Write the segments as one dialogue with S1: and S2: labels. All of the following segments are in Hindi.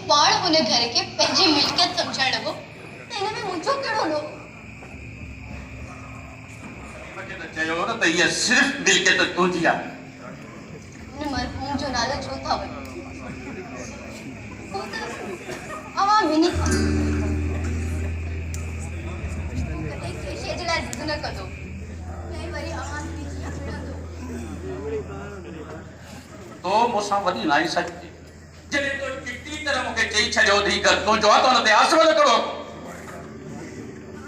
S1: पाण उन घर के पंहिंजी मिल्कियत समझण लॻो त हिन में मुंहिंजो कहिड़ो लो।
S2: मूंखे त चयो न त इहा सिर्फ़ मिल्कियत तुंहिंजी आहे।
S1: हुन मरहूम जो नालो छो था वठो? अवां विनी कॾहिं कंहिं शइ जे लाइ ज़िद न कंदो ऐं वरी अवां कीअं खणंदो।
S2: तो मूंसां वॾी नाइंसाफ़ी थी जॾहिं तो चिटी तरह मूंखे चई छॾियो थी कर तुंहिंजो हथु हुन ते आसिफ न करो।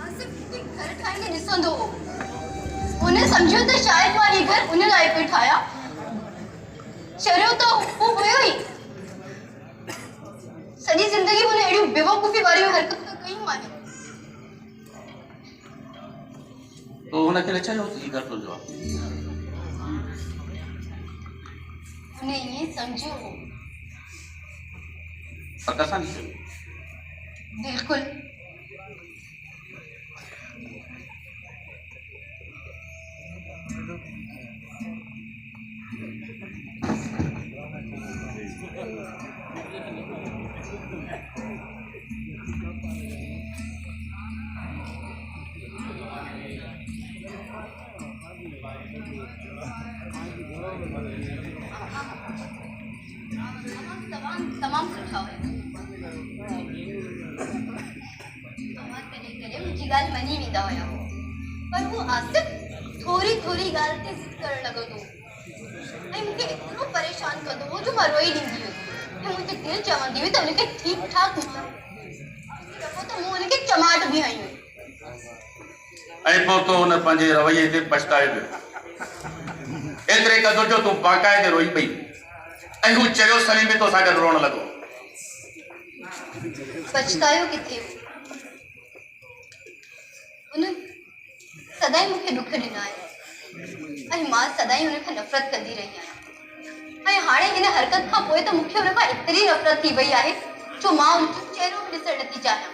S1: आसिफ मूंखे घर ठाहींदे ॾिसंदो हो। हुन सम्झियो त शायदि मां हीउ घर उन लाइ पई ठाहियां। चरियो त हू हुयो ई। सॼी ज़िंदगी हुन अहिड़ियूं बेवकूफ़ी वारियूं हरकतूं कयूं आहिनि।
S2: तो हुनखे न चयो थी घर तुंहिंजो आहे।
S1: हुन ईअं सम्झियो हो।
S2: पक सां थी चयो?
S1: बिल्कुलु। तमामु सुठा हुया। तव्हां कॾहिं कॾहिं मुंहिंजी ॻाल्हि मञी वेंदा हुया पर हू आसिफ थोरी थोरी ॻाल्हि ते ज़िद करणु लॻंदो ऐं मूंखे एतिरो परेशान कंदो हो जो मां रोई ॾींदी हुयसि ऐं मुंहिंजी दिलि चवंदी हुई त हुनखे ठीकु ठाकु मारो। दफ़ो त मूं हुनखे चमाट बि हई हुई।
S2: ऐं पोइ तो हुन पंहिंजे रवैये ते पछताए पियो। एतिरे क़दुरु जो तूं बाक़ाइदे रोई पई ऐं हू चरियो सलीम बि तोसां गॾु रोअण लॻो।
S1: पछतायो किथे? हुन सदाई मूंखे दुख ॾिना आहे ऐं मां सदाई हुन खां नफ़रत कंदी रही आहियां ऐं हाणे हिन हरकत खां पोइ त मूंखे हुन खां एतिरी नफ़रत थी वई आहे जो मां हुनजो चहिरो बि ॾिसणु नथी चाहियां।